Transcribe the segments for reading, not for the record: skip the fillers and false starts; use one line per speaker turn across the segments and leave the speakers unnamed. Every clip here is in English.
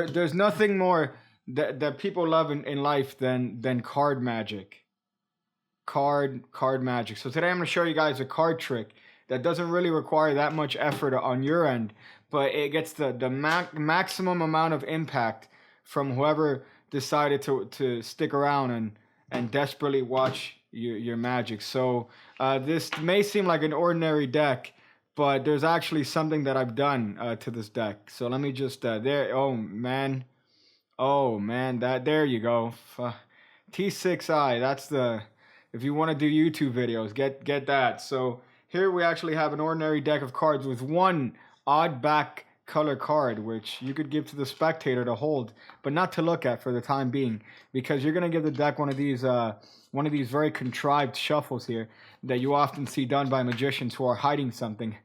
there's nothing more that people love in life than card magic. Card magic. So today I'm going to show you guys a card trick that doesn't really require that much effort on your end, but it gets the maximum amount of impact from whoever decided to stick around and desperately watch your magic. So this may seem like an ordinary deck, but there's actually something that I've done to this deck. So let me just there. Oh man, that there you go. T6i. That's the, if you want to do YouTube videos, get that. So here we actually have an ordinary deck of cards with one odd back color card, which you could give to the spectator to hold, but not to look at for the time being, because you're gonna give the deck one of these very contrived shuffles here that you often see done by magicians who are hiding something.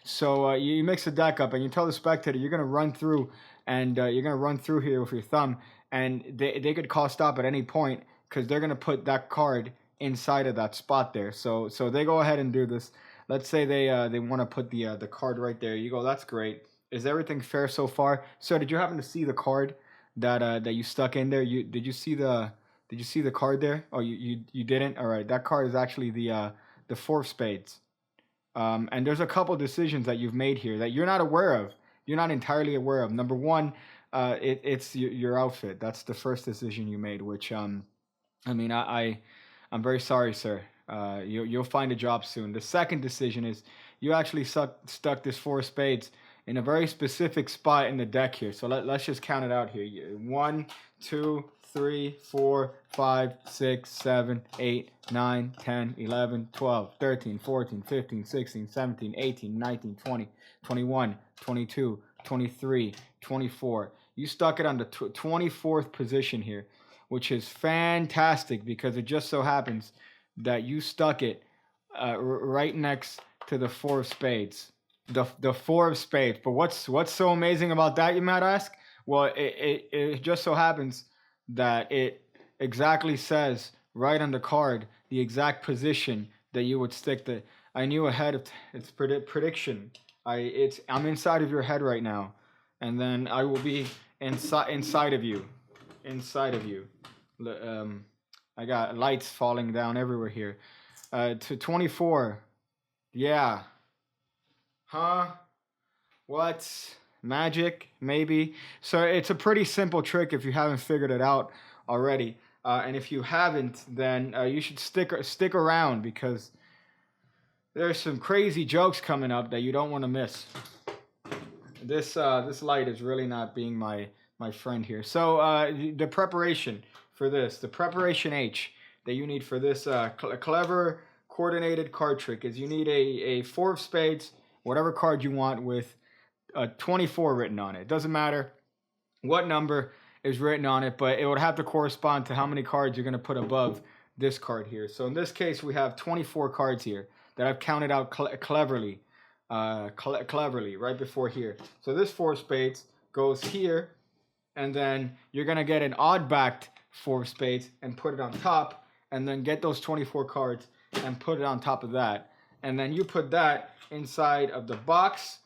So you mix the deck up and you tell the spectator you're gonna run through, and you're gonna run through here with your thumb, and they could call stop at any point because they're gonna put that card inside of that spot there. So they go ahead and do this. Let's say they want to put the card right there. You go, that's great. Is everything fair so far? Sir, did you happen to see the card that you stuck in there? Did you see the card there? Oh, you didn't? All right, that card is actually the four of spades. And there's a couple decisions that you've made here that you're not aware of. You're not entirely aware of. Number one, it's your outfit. That's the first decision you made, which I mean, I'm very sorry, sir. You'll find a job soon. The second decision is you actually stuck this four of spades in a very specific spot in the deck here. So let's just count it out here. 1, 2, 3, 4, 5, 6, 7, 8, 9, 10, 11, 12, 13, 14, 15, 16, 17, 18, 19, 20, 21, 22, 23, 24. You stuck it on the 24th position here, which is fantastic because it just so happens that you stuck it right next to the four of spades. The four of spades. But what's so amazing about that, you might ask? Well, it just so happens that it exactly says right on the card the exact position that you would stick the. I knew ahead of its prediction. I'm inside of your head right now, and then I will be inside of you. I got lights falling down everywhere here. To 24. Yeah. Huh? What? Magic? Maybe. So it's a pretty simple trick if you haven't figured it out already. And if you haven't, then you should stick around, because there's some crazy jokes coming up that you don't want to miss. This light is really not being my friend here. So the preparation for this, the preparation H that you need for this clever coordinated card trick is you need a four of spades, whatever card you want, with 24 written on it. It doesn't matter what number is written on it, but it would have to correspond to how many cards you're going to put above this card here. So in this case, we have 24 cards here that I've counted out cleverly right before here. So this four of spades goes here, and then you're going to get an odd-backed four of spades and put it on top, and then get those 24 cards and put it on top of that. And then you put that inside of the box,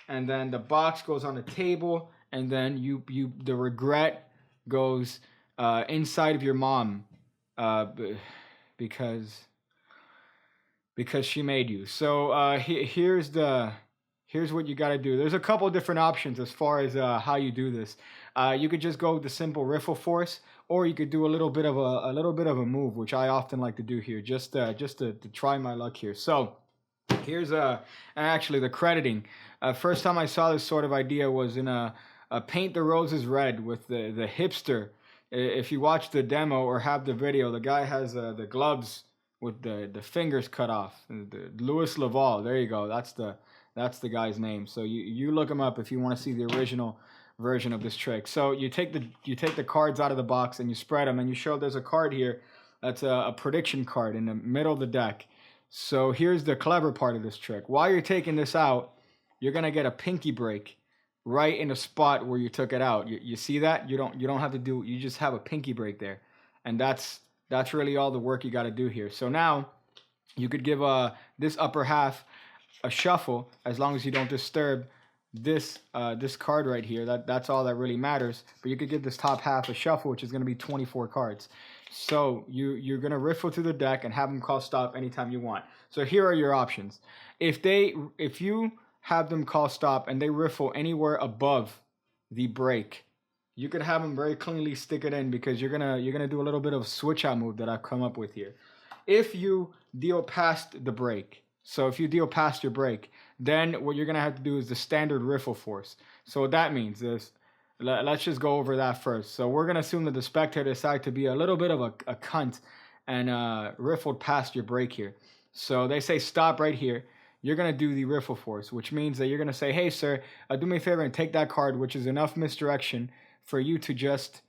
and then the box goes on the table, and then the regret goes inside of your mom because she made you. So here's what you got to do. There's a couple different options as far as how you do this. You could just go with the simple riffle force, or you could do a little bit of a move, which I often like to do here, just to try my luck here. So here's actually the crediting. First time I saw this sort of idea was in a Paint the Roses Red with the hipster. If you watch the demo or have the video, the guy has the gloves with the fingers cut off. Louis Laval, there you go. That's the guy's name. So you look him up if you want to see the original version of this trick. So you take the cards out of the box and you spread them, and you show there's a card here that's a prediction card in the middle of the deck. So here's the clever part of this trick. While you're taking this out, you're gonna get a pinky break right in the spot where you took it out. You see that? You don't have to do. You just have a pinky break there, and that's really all the work you got to do here. So now you could give this upper half a shuffle as long as you don't disturb this card right here. That's all that really matters. But you could give this top half a shuffle, which is going to be 24 cards. So you're going to riffle through the deck and have them call stop anytime you want. So here are your options. If you have them call stop and they riffle anywhere above the break, you could have them very cleanly stick it in, because you're gonna do a little bit of switch out move that I've come up with here. If you deal past the break, so if you deal past your break, then what you're gonna have to do is the standard riffle force. So what that means is, let's just go over that first. So we're gonna assume that the spectator decided to be a little bit of a cunt and riffled past your break here. So they say stop right here. You're going to do the riffle force, which means that you're going to say, hey, sir, do me a favor and take that card, which is enough misdirection for you to just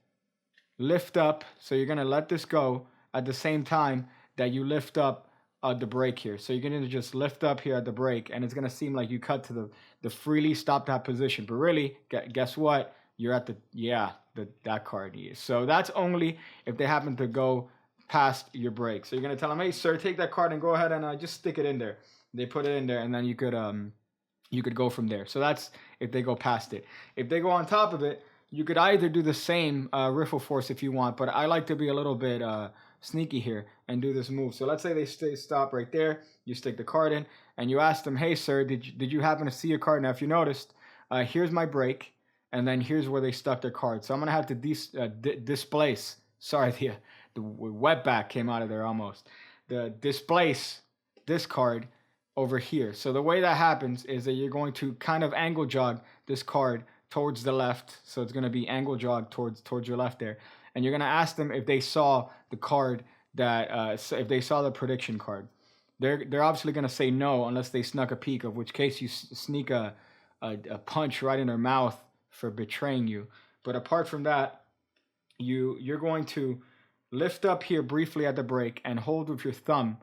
lift up. So you're going to let this go at the same time that you lift up the break here. So you're going to just lift up here at the break, and it's going to seem like you cut to the freely stop that position. But really, guess what? You're at that card. So that's only if they happen to go past your break. So you're going to tell them, hey, sir, take that card and go ahead and just stick it in there. They put it in there, and then you could go from there. So that's if they go past it. If they go on top of it, you could either do the same riffle force if you want, but I like to be a little bit sneaky here and do this move. So let's say they stop right there. You stick the card in, and you ask them, hey, sir, did you happen to see your card? Now, if you noticed, here's my break, and then here's where they stuck their card. So I'm going to have to displace. Sorry, the wetback came out of there almost. Displace this card over here. So the way that happens is that you're going to kind of angle jog this card towards the left. So it's going to be angle jog towards your left there. And you're going to ask them if they saw the card if they saw the prediction card. They're obviously going to say no unless they snuck a peek, of which case you sneak a punch right in their mouth for betraying you. But apart from that, you're going to lift up here briefly at the break and hold with your thumb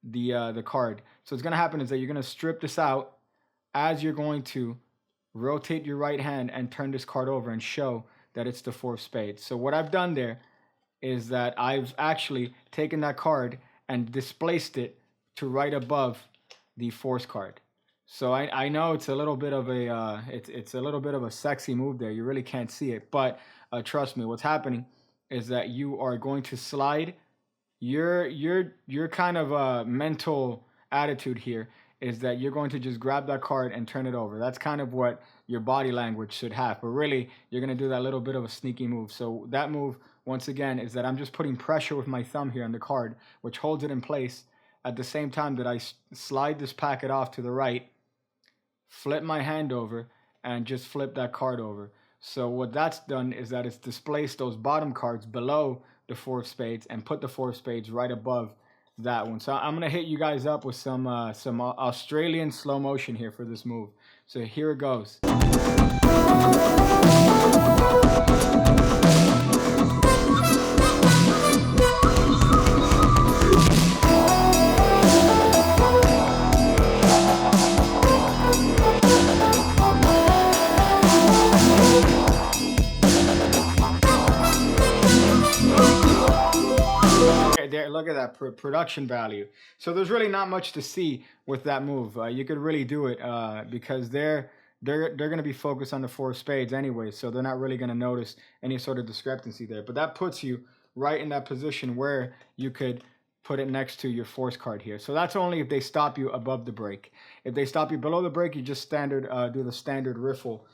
the card. So what's going to happen is that you're going to strip this out as you're going to rotate your right hand and turn this card over and show that it's the 4 of spades. So what I've done there is that I've actually taken that card and displaced it to right above the force card. So I know it's a little bit of a it's a little bit of a sexy move there. You really can't see it, but trust me, what's happening is that you are going to slide your kind of mental attitude here is that you're going to just grab that card and turn it over. That's kind of what your body language should have. But really, you're going to do that little bit of a sneaky move. So that move, once again, is that I'm just putting pressure with my thumb here on the card, which holds it in place at the same time that I slide this packet off to the right, flip my hand over, and just flip that card over. So what that's done is that it's displaced those bottom cards below the 4 of spades and put the 4 of spades right above that one. So I'm going to hit you guys up with some Australian slow motion here for this move. So here it goes. There, look at that production value. So there's really not much to see with that move. You could really do it because they're going to be focused on the 4 of spades anyway, so they're not really going to notice any sort of discrepancy there. But that puts you right in that position where you could put it next to your force card here. So that's only if they stop you above the break. If they stop you below the break, you just do the standard riffle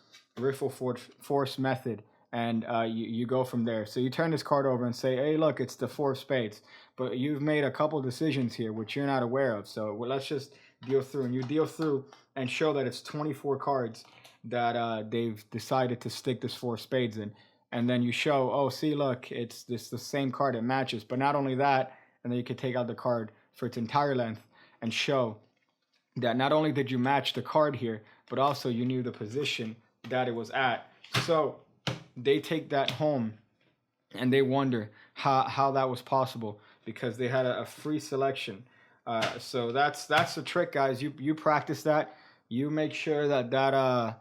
force method. And you go from there. So you turn this card over and say, hey, look, it's the 4 of spades. But you've made a couple decisions here which you're not aware of. So let's just deal through. And you deal through and show that it's 24 cards that they've decided to stick this 4 of spades in. And then you show, oh, see, look, it's the same card. It matches. But not only that, and then you can take out the card for its entire length and show that not only did you match the card here, but also you knew the position that it was at. So they take that home and they wonder how that was possible because they had a free selection. So that's the trick, guys. You practice that. You make sure that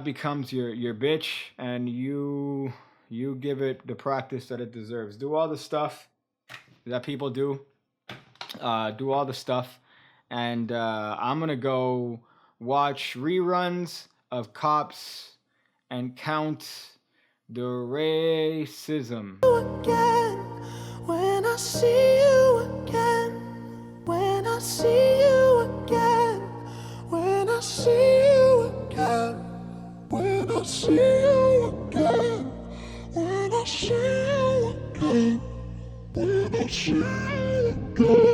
becomes your bitch, and you give it the practice that it deserves. Do all the stuff that people do. Do all the stuff, and I'm gonna go watch reruns of Cops and count the racism.
Again, when I see you again, when I see you again, when I see you again, when I see you again, when I see you again, when I see you again.